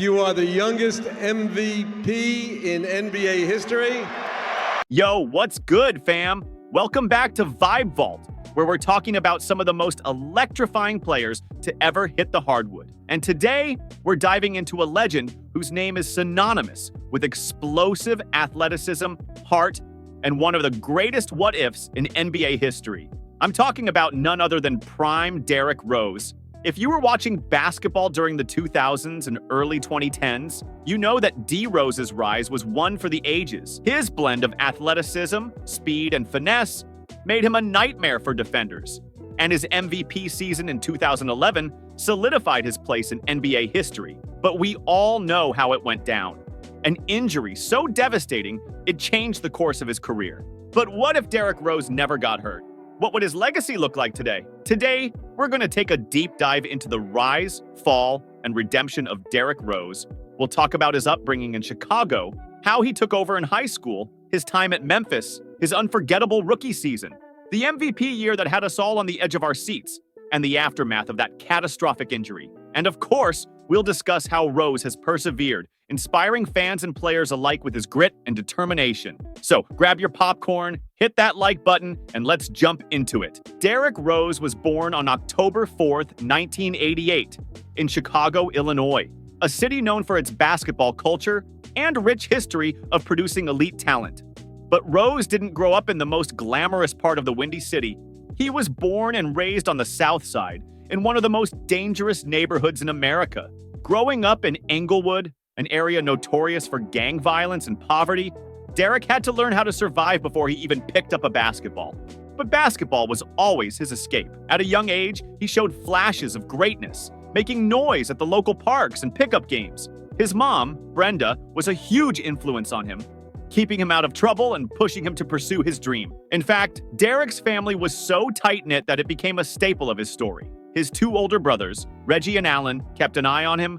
You are the youngest MVP in NBA history. Yo, what's good, fam? Welcome back to Vibe Vault, where we're talking about some of the most electrifying players to ever hit the hardwood. And today, we're diving into a legend whose name is synonymous with explosive athleticism, heart, and one of the greatest what-ifs in NBA history. I'm talking about none other than prime Derrick Rose. If you were watching basketball during the 2000s and early 2010s, you know that D Rose's rise was one for the ages. His blend of athleticism, speed, and finesse made him a nightmare for defenders. And his MVP season in 2011 solidified his place in NBA history. But we all know how it went down. An injury so devastating, it changed the course of his career. But what if Derrick Rose never got hurt? What would his legacy look like today? Today, we're going to take a deep dive into the rise, fall, and redemption of Derrick Rose. We'll talk about his upbringing in Chicago, how he took over in high school, his time at Memphis, his unforgettable rookie season, the MVP year that had us all on the edge of our seats, and the aftermath of that catastrophic injury. And of course, we'll discuss how Rose has persevered, inspiring fans and players alike with his grit and determination. So grab your popcorn, hit that like button, and let's jump into it. Derrick Rose was born on October 4th, 1988, in Chicago, Illinois, a city known for its basketball culture and rich history of producing elite talent. But Rose didn't grow up in the most glamorous part of the Windy City. He was born and raised on the South Side, in one of the most dangerous neighborhoods in America. Growing up in Englewood, an area notorious for gang violence and poverty, Derrick had to learn how to survive before he even picked up a basketball. But basketball was always his escape. At a young age, he showed flashes of greatness, making noise at the local parks and pickup games. His mom, Brenda, was a huge influence on him, keeping him out of trouble and pushing him to pursue his dream. In fact, Derrick's family was so tight-knit that it became a staple of his story. His two older brothers, Reggie and Alan, kept an eye on him,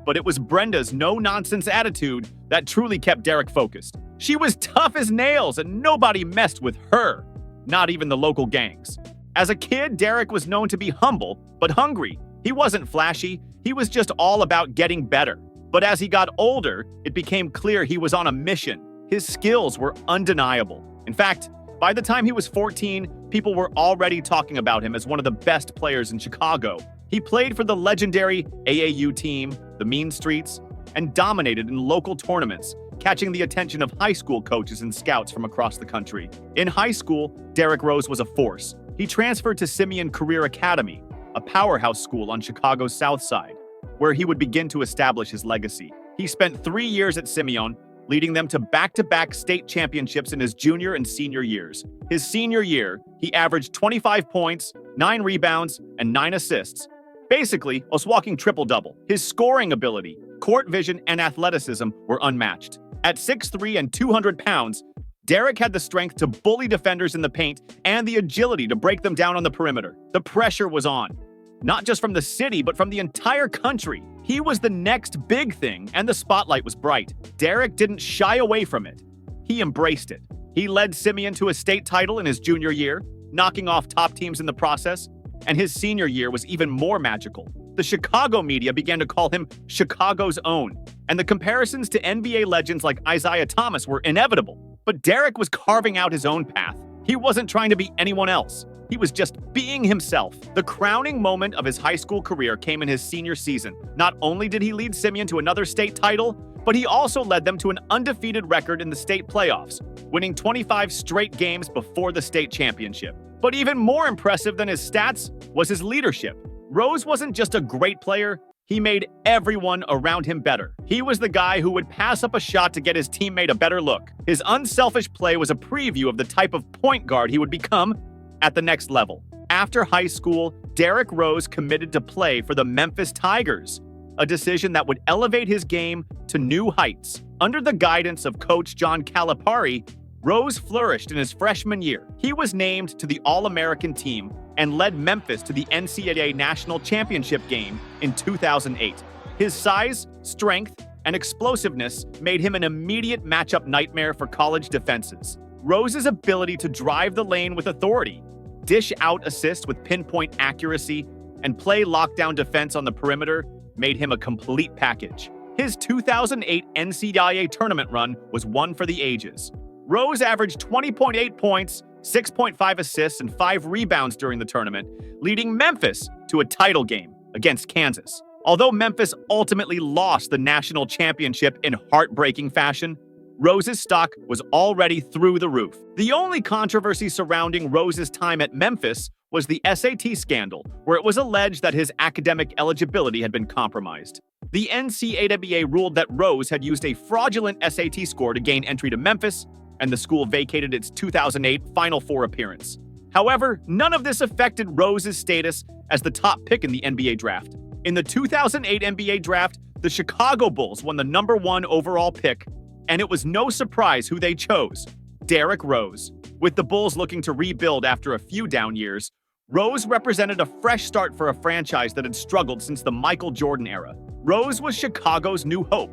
but it was Brenda's no-nonsense attitude that truly kept Derrick focused. She was tough as nails and nobody messed with her, not even the local gangs. As a kid, Derrick was known to be humble, but hungry. He wasn't flashy, he was just all about getting better. But as he got older, it became clear he was on a mission. His skills were undeniable. In fact, by the time he was 14, people were already talking about him as one of the best players in Chicago. He played for the legendary AAU team, the Mean Streets, and dominated in local tournaments, catching the attention of high school coaches and scouts from across the country. In high school, Derrick Rose was a force. He transferred to Simeon Career Academy, a powerhouse school on Chicago's South Side, where he would begin to establish his legacy. He spent 3 years at Simeon, leading them to back-to-back state championships in his junior and senior years. His senior year, he averaged 25 points, 9 rebounds, and 9 assists. Basically, a walking triple-double. His scoring ability, court vision, and athleticism were unmatched. At 6'3" and 200 pounds, Derrick had the strength to bully defenders in the paint and the agility to break them down on the perimeter. The pressure was on, not just from the city, but from the entire country. He was the next big thing, and the spotlight was bright. Derrick didn't shy away from it. He embraced it. He led Simeon to a state title in his junior year, knocking off top teams in the process, and his senior year was even more magical. The Chicago media began to call him Chicago's own, and the comparisons to NBA legends like Isaiah Thomas were inevitable. But Derrick was carving out his own path. He wasn't trying to be anyone else. He was just being himself. The crowning moment of his high school career came in his senior season. Not only did he lead Simeon to another state title, but he also led them to an undefeated record in the state playoffs, winning 25 straight games before the state championship. But even more impressive than his stats was his leadership. Rose wasn't just a great player, he made everyone around him better. He was the guy who would pass up a shot to get his teammate a better look. His unselfish play was a preview of the type of point guard he would become at the next level. After high school, Derrick Rose committed to play for the Memphis Tigers, a decision that would elevate his game to new heights. Under the guidance of coach John Calipari, Rose flourished in his freshman year. He was named to the All-American team and led Memphis to the NCAA National Championship game in 2008. His size, strength, and explosiveness made him an immediate matchup nightmare for college defenses. Rose's ability to drive the lane with authority, dish out assists with pinpoint accuracy, and play lockdown defense on the perimeter made him a complete package. His 2008 NCAA tournament run was one for the ages. Rose averaged 20.8 points, 6.5 assists, and 5 rebounds during the tournament, leading Memphis to a title game against Kansas. Although Memphis ultimately lost the national championship in heartbreaking fashion, Rose's stock was already through the roof. The only controversy surrounding Rose's time at Memphis was the SAT scandal, where it was alleged that his academic eligibility had been compromised. The NCAA ruled that Rose had used a fraudulent SAT score to gain entry to Memphis, and the school vacated its 2008 Final Four appearance. However, none of this affected Rose's status as the top pick in the NBA draft. In the 2008 NBA draft, the Chicago Bulls won the #1 overall pick, and it was no surprise who they chose: Derrick Rose. With the Bulls looking to rebuild after a few down years, Rose represented a fresh start for a franchise that had struggled since the Michael Jordan era. Rose was Chicago's new hope,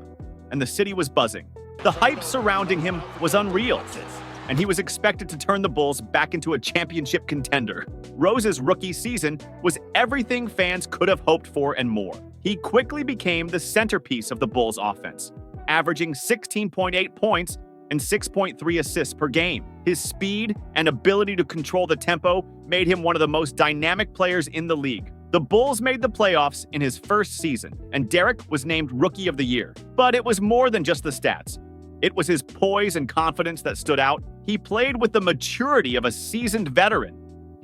and the city was buzzing. The hype surrounding him was unreal, and he was expected to turn the Bulls back into a championship contender. Rose's rookie season was everything fans could have hoped for and more. He quickly became the centerpiece of the Bulls' offense, averaging 16.8 points and 6.3 assists per game. His speed and ability to control the tempo made him one of the most dynamic players in the league. The Bulls made the playoffs in his first season, and Derrick was named Rookie of the Year. But it was more than just the stats. It was his poise and confidence that stood out. He played with the maturity of a seasoned veteran,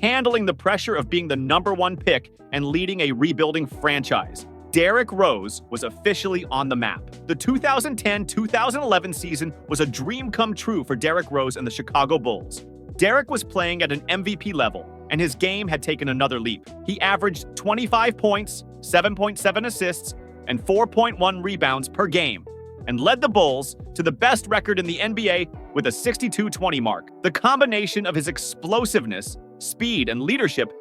handling the pressure of being the #1 pick and leading a rebuilding franchise. Derrick Rose was officially on the map. The 2010-2011 season was a dream come true for Derrick Rose and the Chicago Bulls. Derrick was playing at an MVP level, and his game had taken another leap. He averaged 25 points, 7.7 assists, and 4.1 rebounds per game, and led the Bulls to the best record in the NBA with a 62-20 mark. The combination of his explosiveness, speed, and leadership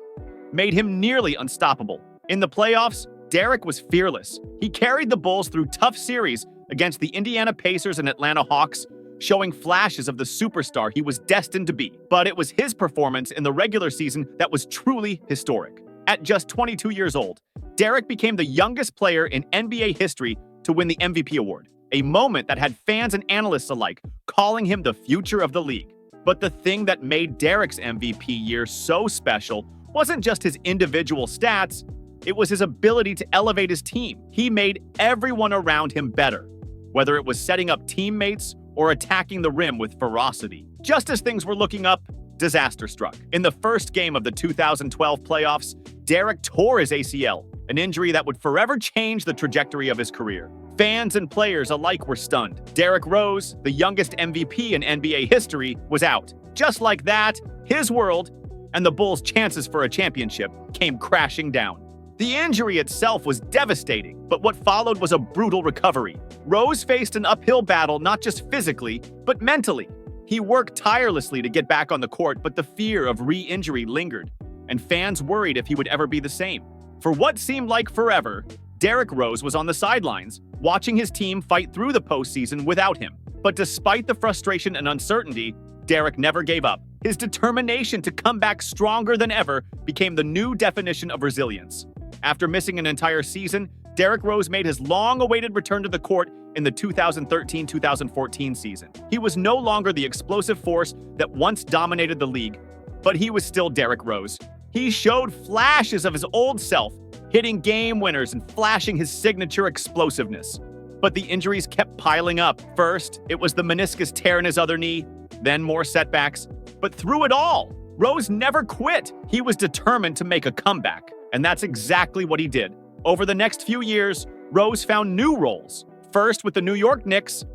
made him nearly unstoppable. In the playoffs, Derrick was fearless. He carried the Bulls through tough series against the Indiana Pacers and Atlanta Hawks, showing flashes of the superstar he was destined to be. But it was his performance in the regular season that was truly historic. At just 22 years old, Derrick became the youngest player in NBA history to win the MVP award, a moment that had fans and analysts alike calling him the future of the league. But the thing that made Derrick's MVP year so special wasn't just his individual stats, it was his ability to elevate his team. He made everyone around him better, whether it was setting up teammates or attacking the rim with ferocity. Just as things were looking up, disaster struck. In the first game of the 2012 playoffs, Derrick tore his ACL, an injury that would forever change the trajectory of his career. Fans and players alike were stunned. Derrick Rose, the youngest MVP in NBA history, was out. Just like that, his world and the Bulls' chances for a championship came crashing down. The injury itself was devastating, but what followed was a brutal recovery. Rose faced an uphill battle not just physically, but mentally. He worked tirelessly to get back on the court, but the fear of re-injury lingered, and fans worried if he would ever be the same. For what seemed like forever, Derrick Rose was on the sidelines, watching his team fight through the postseason without him. But despite the frustration and uncertainty, Derrick never gave up. His determination to come back stronger than ever became the new definition of resilience. After missing an entire season, Derrick Rose made his long-awaited return to the court in the 2013-2014 season. He was no longer the explosive force that once dominated the league, but he was still Derrick Rose. He showed flashes of his old self, hitting game winners and flashing his signature explosiveness. But the injuries kept piling up. First, it was the meniscus tear in his other knee, then more setbacks. But through it all, Rose never quit. He was determined to make a comeback. And that's exactly what he did. Over the next few years, Rose found new roles, first with the New York Knicks,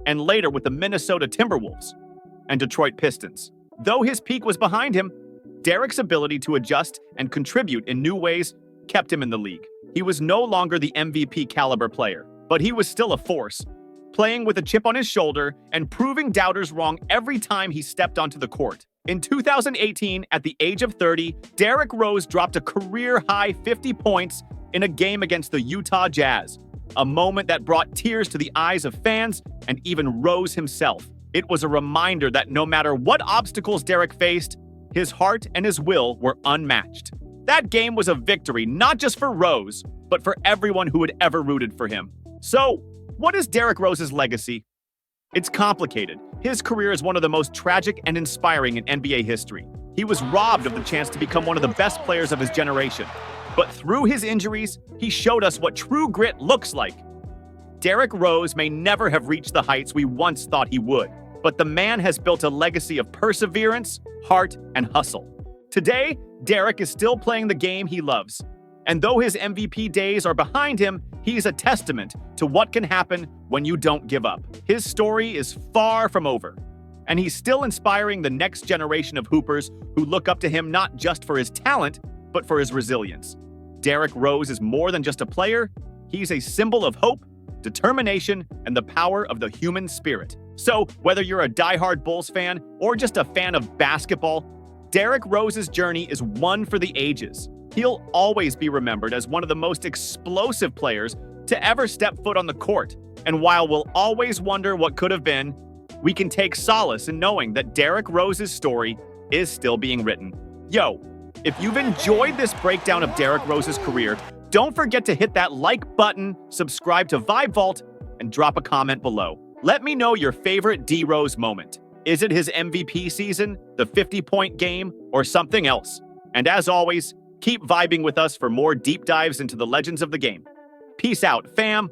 and later with the Minnesota Timberwolves and Detroit Pistons. Though his peak was behind him, Derrick's ability to adjust and contribute in new ways kept him in the league. He was no longer the MVP caliber player, but he was still a force, playing with a chip on his shoulder and proving doubters wrong every time he stepped onto the court. In 2018, at the age of 30, Derrick Rose dropped a career-high 50 points in a game against the Utah Jazz, a moment that brought tears to the eyes of fans and even Rose himself. It was a reminder that no matter what obstacles Derrick faced, his heart and his will were unmatched. That game was a victory not just for Rose, but for everyone who had ever rooted for him. So, What is Derrick Rose's legacy? It's complicated. His career is one of the most tragic and inspiring in NBA history. He was robbed of the chance to become one of the best players of his generation. But through his injuries, he showed us what true grit looks like. Derrick Rose may never have reached the heights we once thought he would, but the man has built a legacy of perseverance, heart, and hustle. Today, Derrick is still playing the game he loves. And though his MVP days are behind him, he's a testament to what can happen when you don't give up. His story is far from over, and he's still inspiring the next generation of hoopers who look up to him not just for his talent, but for his resilience. Derrick Rose is more than just a player. He's a symbol of hope, determination, and the power of the human spirit. So, whether you're a diehard Bulls fan or just a fan of basketball, Derrick Rose's journey is one for the ages. He'll always be remembered as one of the most explosive players to ever step foot on the court. And while we'll always wonder what could have been, we can take solace in knowing that Derrick Rose's story is still being written. Yo, if you've enjoyed this breakdown of Derrick Rose's career, don't forget to hit that like button, subscribe to Vibe Vault, and drop a comment below. Let me know your favorite D-Rose moment. Is it his MVP season, the 50-point game, or something else? And as always, keep vibing with us for more deep dives into the legends of the game. Peace out, fam.